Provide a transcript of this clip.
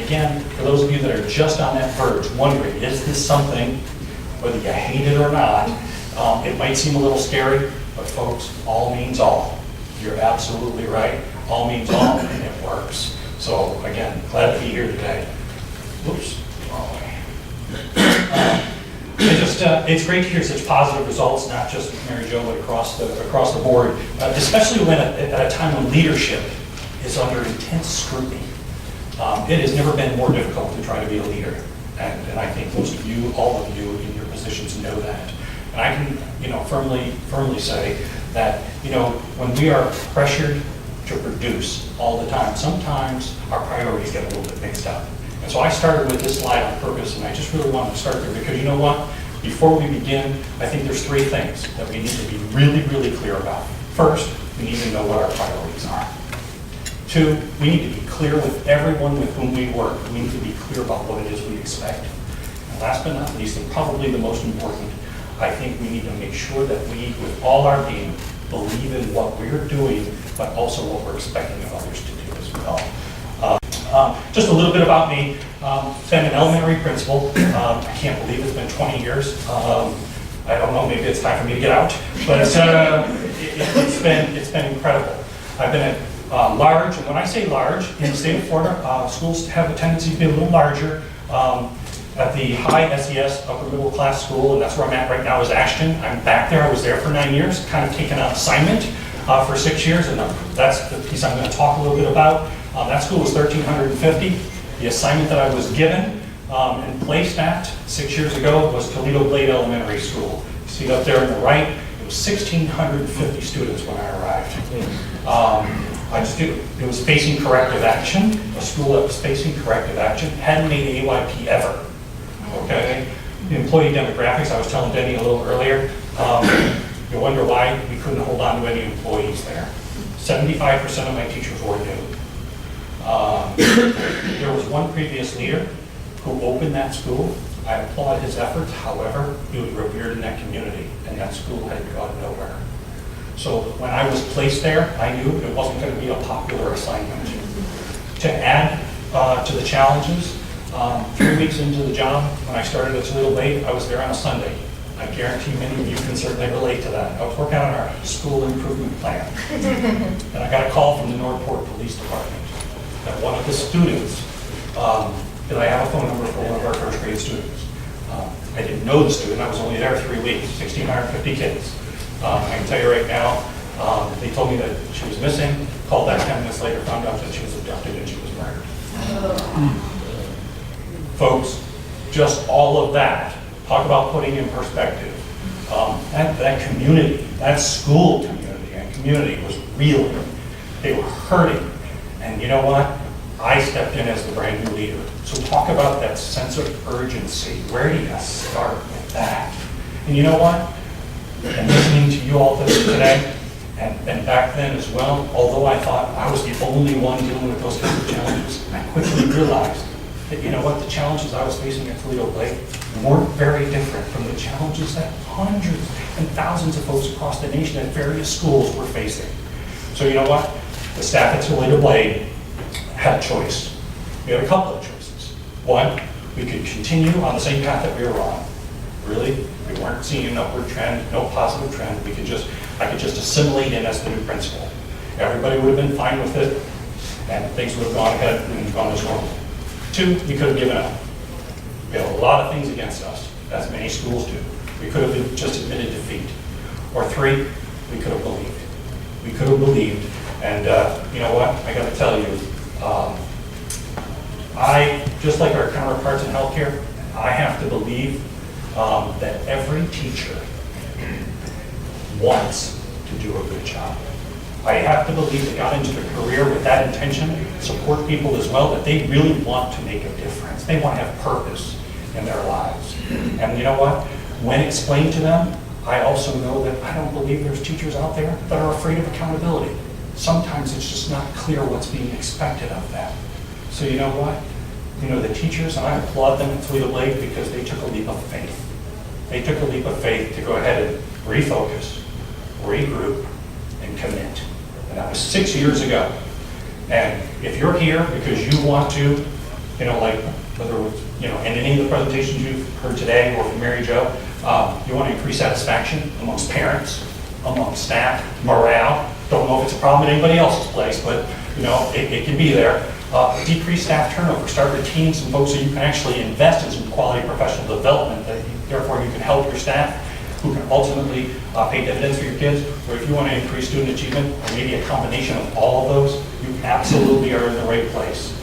again, for those of you that are just on that verge, wondering, is this something, whether you hate it or not, it might seem a little scary, but folks, all means all. You're absolutely right. All means all, and it works. So again, glad to be here today. Whoops. It's great to hear such positive results, not just with Mary Jo, but across the board, especially when at a time when leadership is under intense scrutiny. It has never been more difficult to try to be a leader, and I think most of you, all of you in your positions know that. And I can, firmly say that, when we are pressured to produce all the time, sometimes our priorities get a little bit mixed up. And so I started with this slide on purpose, and I just really wanted to start there because you know what? Before we begin, I think there's three things that we need to be really, really clear about. First, we need to know what our priorities are. Two, we need to be clear with everyone with whom we work. We need to be clear about what it is we expect. And last but not least, and probably the most important, I think we need to make sure that we, with all our being, believe in what we're doing, but also what we're expecting of others to do as well. Just a little bit about me. Been an elementary principal. I can't believe it's been 20 years. I don't know, maybe it's time for me to get out, but it's been incredible. I've been at large, and when I say large, in the state of Florida, schools have a tendency to be a little larger. At the high SES upper middle class school, and that's where I'm at right now, is Ashton. I'm back there. I was there for 9 years, kind of taken an assignment for 6 years, and that's the piece I'm going to talk a little bit about. That school was 1,350. The assignment that I was given and placed at 6 years ago was Toledo Blade Elementary School. You see it up there on the right. It was 1,650 students when I arrived. It was facing corrective action, a school that was facing corrective action, hadn't made AYP ever. Okay, the employee demographics, I was telling Denny a little earlier, you wonder why we couldn't hold on to any employees there. 75% of my teachers were new. There was one previous leader who opened that school. I applaud his efforts. However, he was revered in that community, and that school had gone nowhere. So when I was placed there, I knew it wasn't going to be a popular assignment. To add to the challenges, 3 weeks into the job, when I started at Toledo Blade, I was there on a Sunday. I guarantee many of you can certainly relate to that. I was working on our school improvement plan. And I got a call from the Northport Police Department that one of the students, that I have a phone number for one of our first grade students. I didn't know the student, I was only there 3 weeks, 1,650 kids. I can tell you right now, they told me that she was missing, called back 10 minutes later, found out that she was abducted and she was murdered. Folks, just all of that, talk about putting in perspective. That community, that school community and community was reeling. They were hurting. And you know what? I stepped in as the brand new leader. So talk about that sense of urgency. Where do you start with that? And you know what? And listening to you all today, and back then as well, although I thought I was the only one dealing with those kinds of challenges, I quickly realized that, you know what, the challenges I was facing at Toledo Blade weren't very different from the challenges that hundreds and thousands of folks across the nation at various schools were facing. So you know what? The staff at Toledo Blade had a choice. We had a couple of choices. One, we could continue on the same path that we were on. Really, we weren't seeing an upward trend, no positive trend. I could just assimilate in as the new principal. Everybody would have been fine with it, and things would have gone ahead and gone as normal. Two, we could have given up. We had a lot of things against us, as many schools do. We could have just admitted defeat. Or three, we could have believed. We could have believed, and you know what? I got to tell you, just like our counterparts in healthcare, I have to believe that every teacher wants to do a good job. I have to believe they got into the career with that intention, support people as well, that they really want to make a difference. They want to have purpose in their lives. And you know what? When explained to them, I also know that I don't believe there's teachers out there that are afraid of accountability. Sometimes it's just not clear what's being expected of them. So you know what? You know, the teachers, and I applaud them at Toledo Blade because they took a leap of faith. They took a leap of faith to go ahead and refocus, regroup, and commit. And that was 6 years ago. And if you're here because you want to like whether it was, in any of the presentations you've heard today or from Mary Jo, you want to increase satisfaction amongst parents, amongst staff, morale. Don't know if it's a problem at anybody else's place, but it can be there. Decrease staff turnover. Start with teams and folks so you can actually invest in some quality professional development. Therefore, you can help your staff, who can ultimately pay dividends for your kids. Or if you want to increase student achievement, or maybe a combination of all of those, you absolutely are in the right place.